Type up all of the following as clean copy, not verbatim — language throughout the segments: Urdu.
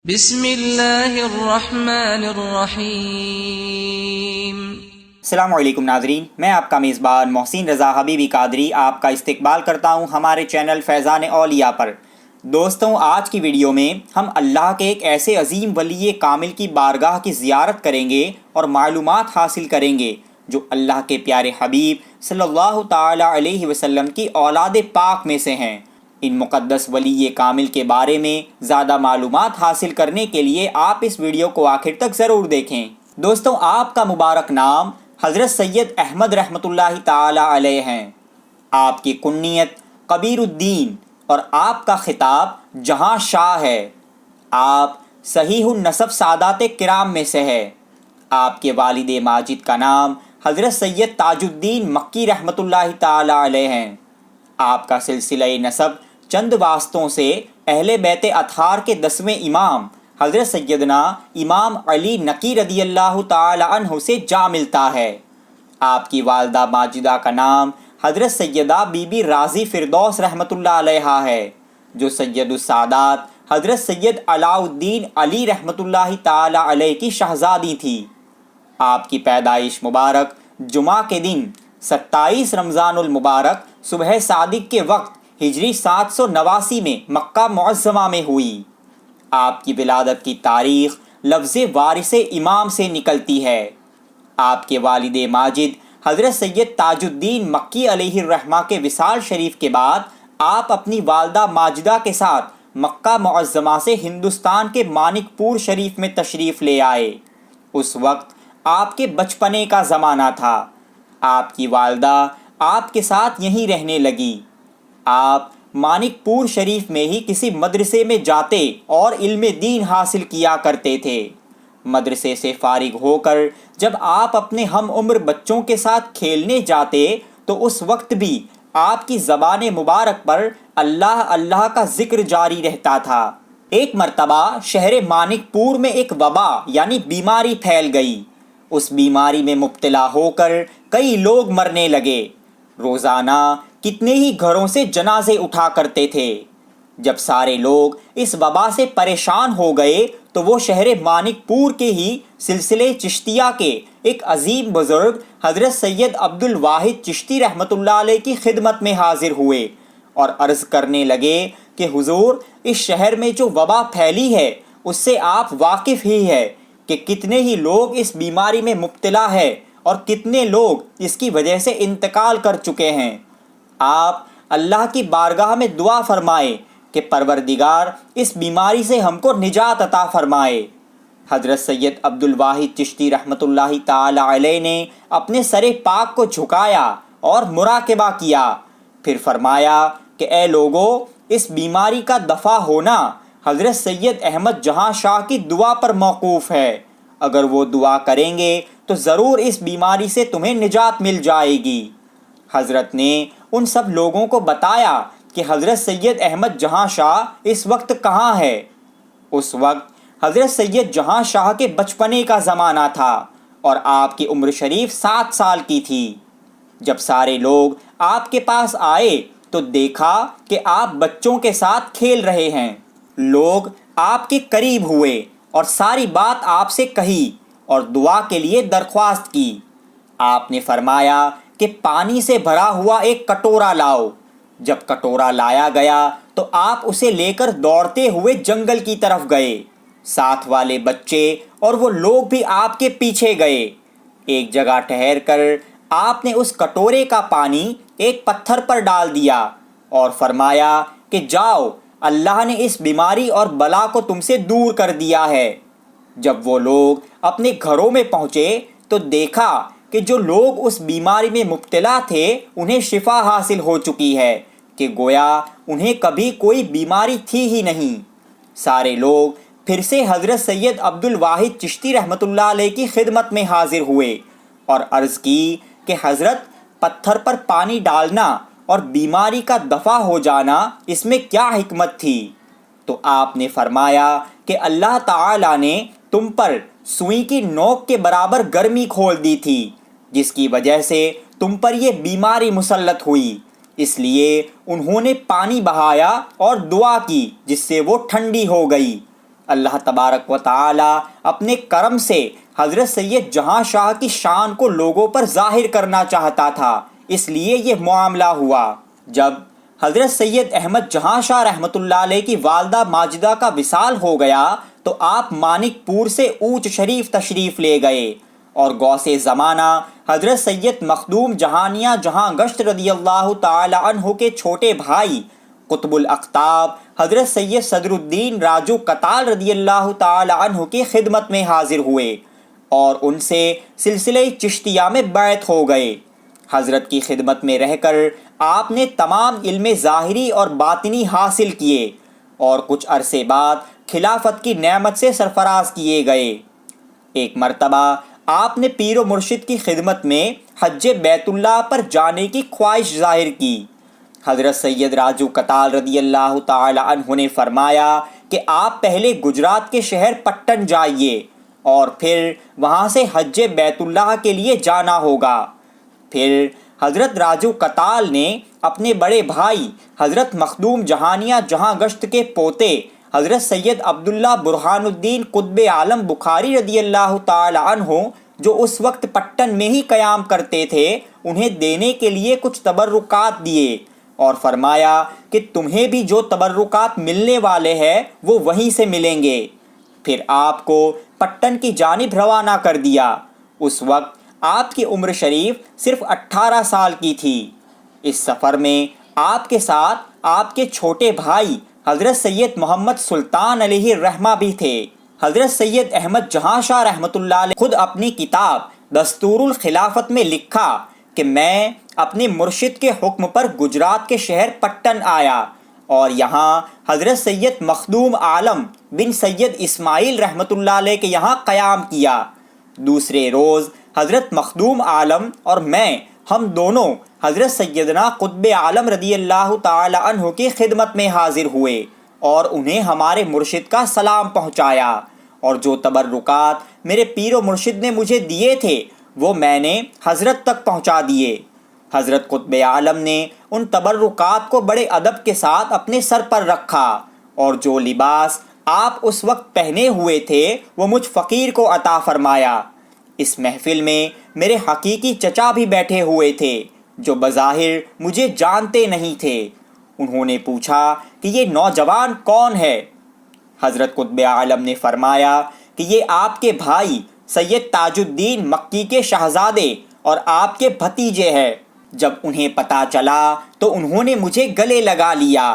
بسم اللہ الرحمن الرحیم۔ السلام علیکم ناظرین، میں آپ کا میزبان محسن رضا حبیبی قادری آپ کا استقبال کرتا ہوں ہمارے چینل فیضان اولیاء پر۔ دوستوں، آج کی ویڈیو میں ہم اللہ کے ایک ایسے عظیم ولی کامل کی بارگاہ کی زیارت کریں گے اور معلومات حاصل کریں گے جو اللہ کے پیارے حبیب صلی اللہ تعالی علیہ وسلم کی اولاد پاک میں سے ہیں۔ ان مقدس ولی کامل کے بارے میں زیادہ معلومات حاصل کرنے کے لیے آپ اس ویڈیو کو آخر تک ضرور دیکھیں۔ دوستوں، آپ کا مبارک نام حضرت سید احمد رحمۃ اللہ تعالی علیہ ہیں۔ آپ کی کنیت کبیر الدین اور آپ کا خطاب جہاں شاہ ہے۔ آپ صحیح النسب سادات کرام میں سے ہے۔ آپ کے والد ماجد کا نام حضرت سید تاج الدین مکی رحمۃ اللہ تعالی علیہ ہیں۔ آپ کا سلسلہ نسب چند واسطوں سے اہل بیت اطہار کے 10ویں امام حضرت سیدنا امام علی نقی رضی اللہ تعالی عنہ سے جا ملتا ہے۔ آپ کی والدہ ماجدہ کا نام حضرت سیدہ بی بی راضی فردوس رحمۃ اللہ علیہا ہے، جو سید السادات حضرت سید علاء الدین علی رحمۃ اللہ تعالی علیہ کی شہزادی تھی۔ آپ کی پیدائش مبارک جمعہ کے دن 27 رمضان المبارک صبح صادق کے وقت ہجری 789 میں مکہ معظمہ میں ہوئی۔ آپ کی ولادت کی تاریخ لفظ وارث امام سے نکلتی ہے۔ آپ کے والد ماجد حضرت سید تاج الدین مکی علیہ الرحمہ کے وصال شریف کے بعد آپ اپنی والدہ ماجدہ کے ساتھ مکہ معظمہ سے ہندوستان کے مانک پور شریف میں تشریف لے آئے۔ اس وقت آپ کے بچپنے کا زمانہ تھا۔ آپ کی والدہ آپ کے ساتھ یہیں رہنے لگی۔ آپ مانک پور شریف میں ہی کسی مدرسے میں جاتے اور علم دین حاصل کیا کرتے تھے۔ مدرسے سے فارغ ہو کر جب آپ اپنے ہم عمر بچوں کے ساتھ کھیلنے جاتے تو اس وقت بھی آپ کی زبان مبارک پر اللہ اللہ کا ذکر جاری رہتا تھا۔ ایک مرتبہ شہر مانک پور میں ایک وبا یعنی بیماری پھیل گئی۔ اس بیماری میں مبتلا ہو کر کئی لوگ مرنے لگے۔ روزانہ کتنے ہی گھروں سے جنازے اٹھا کرتے تھے۔ جب سارے لوگ اس وبا سے پریشان ہو گئے تو وہ شہر مانک پور کے ہی سلسلے چشتیہ کے ایک عظیم بزرگ حضرت سید عبد الواحد چشتی رحمۃ اللہ علیہ کی خدمت میں حاضر ہوئے اور عرض کرنے لگے کہ حضور، اس شہر میں جو وبا پھیلی ہے اس سے آپ واقف ہی ہے کہ کتنے ہی لوگ اس بیماری میں مبتلا ہے اور کتنے لوگ اس کی وجہ سے انتقال کر چکے ہیں۔ آپ اللہ کی بارگاہ میں دعا فرمائے کہ پروردگار اس بیماری سے ہم کو نجات عطا فرمائے۔ حضرت سید عبد الواحد چشتی رحمۃ اللہ تعالی علیہ نے اپنے سر پاک کو جھکایا اور مراقبہ کیا، پھر فرمایا کہ اے لوگو، اس بیماری کا دفع ہونا حضرت سید احمد جہاں شاہ کی دعا پر موقوف ہے۔ اگر وہ دعا کریں گے تو ضرور اس بیماری سے تمہیں نجات مل جائے گی۔ حضرت نے ان سب لوگوں کو بتایا کہ حضرت سید احمد جہاں شاہ اس وقت کہاں ہے۔ اس وقت حضرت سید جہاں شاہ کے بچپنے کا زمانہ تھا اور آپ کی عمر شریف 7 سال کی تھی۔ جب سارے لوگ آپ کے پاس آئے تو دیکھا کہ آپ بچوں کے ساتھ کھیل رہے ہیں۔ لوگ آپ کے قریب ہوئے اور ساری بات آپ سے کہی اور دعا کے لیے درخواست کی۔ آپ نے فرمایا کہ پانی سے بھرا ہوا ایک کٹورا لاؤ۔ جب کٹورا لایا گیا تو آپ اسے لے کر دوڑتے ہوئے جنگل کی طرف گئے۔ ساتھ والے بچے اور وہ لوگ بھی آپ کے پیچھے گئے۔ ایک جگہ ٹھہر کر آپ نے اس کٹورے کا پانی ایک پتھر پر ڈال دیا اور فرمایا کہ جاؤ، اللہ نے اس بیماری اور بلا کو تم سے دور کر دیا ہے۔ جب وہ لوگ اپنے گھروں میں پہنچے تو دیکھا کہ جو لوگ اس بیماری میں مبتلا تھے انہیں شفا حاصل ہو چکی ہے کہ گویا انہیں کبھی کوئی بیماری تھی ہی نہیں۔ سارے لوگ پھر سے حضرت سید عبد الواحد چشتی رحمۃ اللہ علیہ کی خدمت میں حاضر ہوئے اور عرض کی کہ حضرت، پتھر پر پانی ڈالنا اور بیماری کا دفع ہو جانا، اس میں کیا حکمت تھی؟ تو آپ نے فرمایا کہ اللہ تعالیٰ نے تم پر سوئی کی نوک کے برابر گرمی کھول دی تھی، جس کی وجہ سے تم پر یہ بیماری مسلط ہوئی۔ اس لیے انہوں نے پانی بہایا اور دعا کی جس سے وہ ٹھنڈی ہو گئی۔ اللہ تبارک و تعالی اپنے کرم سے حضرت سید جہاں شاہ کی شان کو لوگوں پر ظاہر کرنا چاہتا تھا، اس لیے یہ معاملہ ہوا۔ جب حضرت سید احمد جہاں شاہ رحمۃ اللہ علیہ کی والدہ ماجدہ کا وصال ہو گیا تو آپ مانک پور سے اوچ شریف تشریف لے گئے اور غوث زمانہ حضرت سید مخدوم جہانیہ جہاں گشت رضی اللہ تعالی عنہ کے چھوٹے بھائی قطب الاقطاب حضرت سید صدر الدین راجو کتال رضی اللہ تعالی عنہ کی خدمت میں حاضر ہوئے اور ان سے سلسلہ چشتیہ میں بیعت ہو گئے۔ حضرت کی خدمت میں رہ کر آپ نے تمام علم ظاہری اور باطنی حاصل کیے اور کچھ عرصے بعد خلافت کی نعمت سے سرفراز کیے گئے۔ ایک مرتبہ آپ نے پیر و مرشد کی خدمت میں حج بیت اللہ پر جانے کی خواہش ظاہر کی۔ حضرت سید راجو کتال رضی اللہ تعالی عنہ نے فرمایا کہ آپ پہلے گجرات کے شہر پٹن جائیے اور پھر وہاں سے حج بیت اللہ کے لیے جانا ہوگا۔ پھر حضرت راجو کتال نے اپنے بڑے بھائی حضرت مخدوم جہانیہ جہاں گشت کے پوتے حضرت سید عبداللہ برہان الدین قطب عالم بخاری رضی اللہ تعالی عنہ جو اس وقت پٹن میں ہی قیام کرتے تھے انہیں دینے کے لیے کچھ تبرکات دیے اور فرمایا کہ تمہیں بھی جو تبرکات ملنے والے ہیں وہ وہیں سے ملیں گے۔ پھر آپ کو پٹن کی جانب روانہ کر دیا۔ اس وقت آپ کی عمر شریف صرف 18 سال کی تھی۔ اس سفر میں آپ کے ساتھ آپ کے چھوٹے بھائی حضرت سید محمد سلطان علیہ الرحمہ بھی تھے۔ حضرت سید احمد جہاں شاہ رحمۃ اللہ علیہ خود اپنی کتاب دستور الخلافت میں لکھا کہ میں اپنے مرشد کے حکم پر گجرات کے شہر پٹن آیا اور یہاں حضرت سید مخدوم عالم بن سید اسماعیل رحمۃ اللہ علیہ کے یہاں قیام کیا۔ دوسرے روز حضرت مخدوم عالم اور میں ہم دونوں حضرت سیدنا قطب عالم رضی اللہ تعالی عنہ کی خدمت میں حاضر ہوئے اور انہیں ہمارے مرشد کا سلام پہنچایا، اور جو تبرکات میرے پیر و مرشد نے مجھے دیے تھے وہ میں نے حضرت تک پہنچا دیے۔ حضرت قطب عالم نے ان تبرکات کو بڑے ادب کے ساتھ اپنے سر پر رکھا اور جو لباس آپ اس وقت پہنے ہوئے تھے وہ مجھ فقیر کو عطا فرمایا۔ اس محفل میں میرے حقیقی چچا بھی بیٹھے ہوئے تھے جو بظاہر مجھے جانتے نہیں تھے۔ انہوں نے پوچھا کہ یہ نوجوان کون ہے؟ حضرت قطب عالم نے فرمایا کہ یہ آپ کے بھائی سید تاج الدین مکی کے شہزادے اور آپ کے بھتیجے ہیں۔ جب انہیں پتہ چلا تو انہوں نے مجھے گلے لگا لیا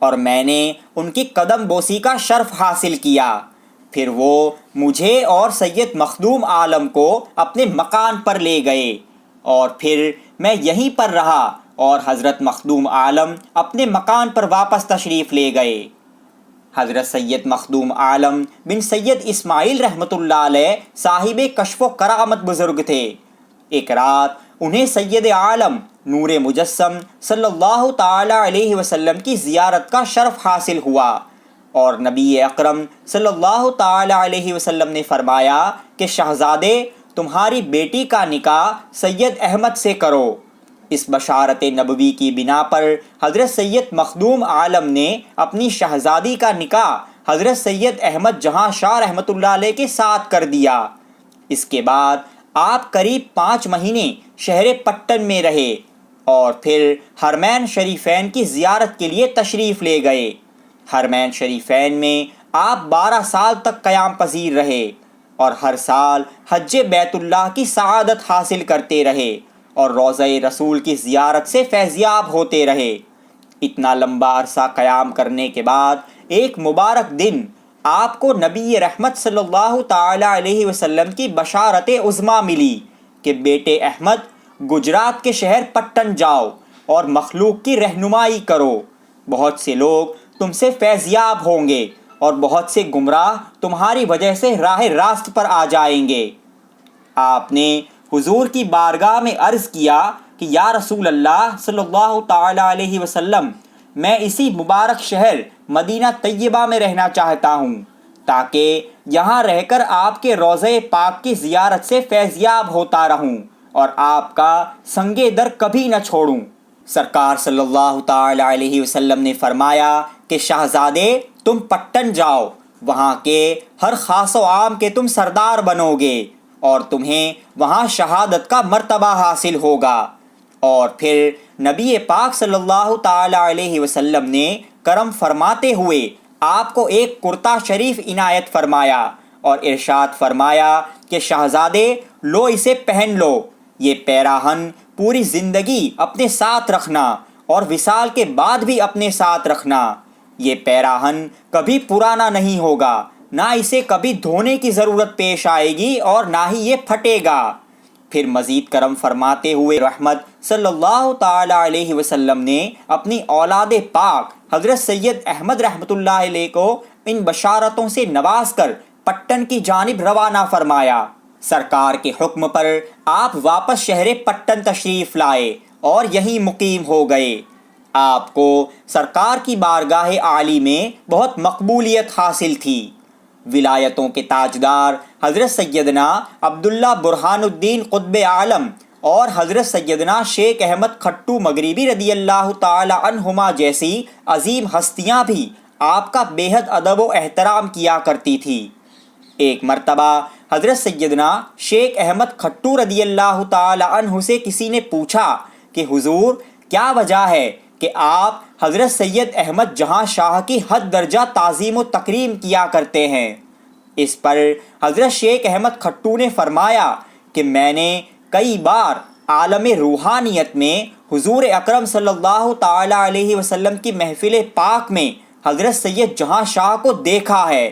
اور میں نے ان کی قدم بوسی کا شرف حاصل کیا۔ پھر وہ مجھے اور سید مخدوم عالم کو اپنے مکان پر لے گئے اور پھر میں یہیں پر رہا اور حضرت مخدوم عالم اپنے مکان پر واپس تشریف لے گئے۔ حضرت سید مخدوم عالم بن سید اسماعیل رحمۃ اللہ علیہ صاحب کشف و کرامت بزرگ تھے۔ ایک رات انہیں سید عالم نور مجسم صلی اللہ تعالی علیہ وسلم کی زیارت کا شرف حاصل ہوا اور نبی اکرم صلی اللہ تعالی علیہ وسلم نے فرمایا کہ شہزادے تمہاری بیٹی کا نکاح سید احمد سے کرو۔ اس بشارت نبوی کی بنا پر حضرت سید مخدوم عالم نے اپنی شہزادی کا نکاح حضرت سید احمد جہاں شاہ رحمۃ اللہ علیہ کے ساتھ کر دیا۔ اس کے بعد آپ قریب 5 مہینے شہر پٹن میں رہے اور پھر حرمین شریفین کی زیارت کے لیے تشریف لے گئے۔ حرمین شریفین میں آپ 12 سال تک قیام پذیر رہے اور ہر سال حج بیت اللہ کی سعادت حاصل کرتے رہے اور روضہ رسول کی زیارت سے فیضیاب ہوتے رہے۔ اتنا لمبا عرصہ قیام کرنے کے بعد ایک مبارک دن آپ کو نبی رحمت صلی اللہ تعالی علیہ وسلم کی بشارت عظمیٰ ملی کہ بیٹے احمد گجرات کے شہر پٹن جاؤ اور مخلوق کی رہنمائی کرو، بہت سے لوگ تم سے فیضیاب ہوں گے اور بہت سے گمراہ تمہاری وجہ سے راہ راست پر آ جائیں گے۔ آپ نے حضور کی بارگاہ میں عرض کیا کہ یا رسول اللہ صلی اللہ تعالی علیہ وسلم، میں اسی مبارک شہر مدینہ طیبہ میں رہنا چاہتا ہوں تاکہ یہاں رہ کر آپ کے روضہ پاک کی زیارت سے فیضیاب ہوتا رہوں اور آپ کا سنگ در کبھی نہ چھوڑوں۔ سرکار صلی اللہ تعالی علیہ وسلم نے فرمایا کہ شہزادے تم پٹن جاؤ وہاں کے ہر خاص و عام کے تم سردار بنو گے اور تمہیں وہاں شہادت کا مرتبہ حاصل ہوگا۔ اور پھر نبی پاک صلی اللہ تعالیٰ علیہ وسلم نے کرم فرماتے ہوئے آپ کو ایک کرتا شریف عنایت فرمایا اور ارشاد فرمایا کہ شہزادے لو اسے پہن لو، یہ پیراہن پوری زندگی اپنے ساتھ رکھنا اور وصال کے بعد بھی اپنے ساتھ رکھنا۔ یہ پیراہن کبھی پرانا نہیں ہوگا، نہ اسے کبھی دھونے کی ضرورت پیش آئے گی اور نہ ہی یہ پھٹے گا۔ پھر مزید کرم فرماتے ہوئے رحمت صلی اللہ تعالیٰ علیہ وسلم نے اپنی اولاد پاک حضرت سید احمد رحمۃ اللہ علیہ کو ان بشارتوں سے نواز کر پٹن کی جانب روانہ فرمایا۔ سرکار کے حکم پر آپ واپس شہر پٹن تشریف لائے اور یہیں مقیم ہو گئے۔ آپ کو سرکار کی بارگاہ عالی میں بہت مقبولیت حاصل تھی۔ ولایتوں کے تاجدار حضرت سیدنا عبداللہ برہان الدین قطب عالم اور حضرت سیدنا شیخ احمد کھٹو مغربی رضی اللہ تعالی عنہما جیسی عظیم ہستیاں بھی آپ کا بے حد ادب و احترام کیا کرتی تھی۔ ایک مرتبہ حضرت سیدنا شیخ احمد کھٹو رضی اللہ تعالی عنہ سے کسی نے پوچھا کہ حضور کیا وجہ ہے کہ آپ حضرت سید احمد جہاں شاہ کی حد درجہ تعظیم و تکریم کیا کرتے ہیں؟ اس پر حضرت شیخ احمد کھٹو نے فرمایا کہ میں نے کئی بار عالم روحانیت میں حضور اکرم صلی اللہ تعالی علیہ وسلم کی محفل پاک میں حضرت سید جہاں شاہ کو دیکھا ہے،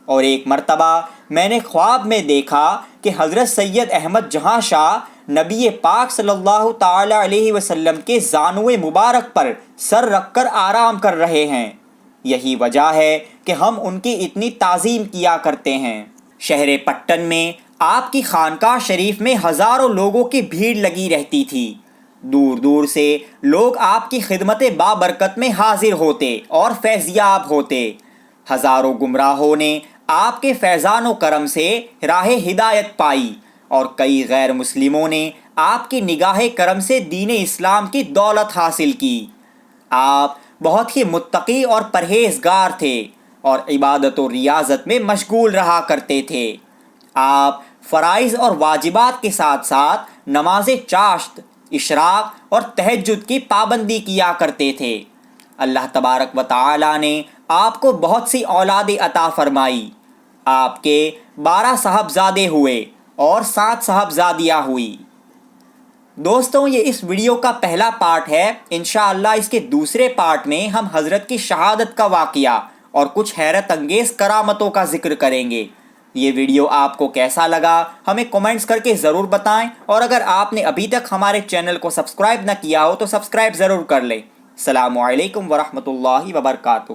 اور ایک مرتبہ میں نے خواب میں دیکھا کہ حضرت سید احمد جہاں شاہ نبی پاک صلی اللہ تعالی علیہ وسلم کے زانوئے مبارک پر سر رکھ کر آرام کر رہے ہیں۔ یہی وجہ ہے کہ ہم ان کی اتنی تعظیم کیا کرتے ہیں۔ شہر پٹن میں آپ کی خانقاہ شریف میں ہزاروں لوگوں کی بھیڑ لگی رہتی تھی۔ دور دور سے لوگ آپ کی خدمت بابرکت میں حاضر ہوتے اور فیضیاب ہوتے۔ ہزاروں گمراہوں نے آپ کے فیضان و کرم سے راہ ہدایت پائی اور کئی غیر مسلموں نے آپ کی نگاہ کرم سے دین اسلام کی دولت حاصل کی۔ آپ بہت ہی متقی اور پرہیزگار تھے اور عبادت و ریاضت میں مشغول رہا کرتے تھے۔ آپ فرائض اور واجبات کے ساتھ ساتھ نماز چاشت، اشراق اور تہجد کی پابندی کیا کرتے تھے۔ اللہ تبارک و تعالی نے آپ کو بہت سی اولاد عطا فرمائی۔ آپ کے 12 صاحبزادے ہوئے اور 7 صاحبزادیاں ہوئی۔ دوستوں یہ اس ویڈیو کا پہلا پارٹ ہے۔ انشاءاللہ اس کے دوسرے پارٹ میں ہم حضرت کی شہادت کا واقعہ اور کچھ حیرت انگیز کرامتوں کا ذکر کریں گے۔ یہ ویڈیو آپ کو کیسا لگا ہمیں کومنٹس کر کے ضرور بتائیں، اور اگر آپ نے ابھی تک ہمارے چینل کو سبسکرائب نہ کیا ہو تو سبسکرائب ضرور کر لیں۔ السلام علیکم ورحمۃ اللہ وبرکاتہ۔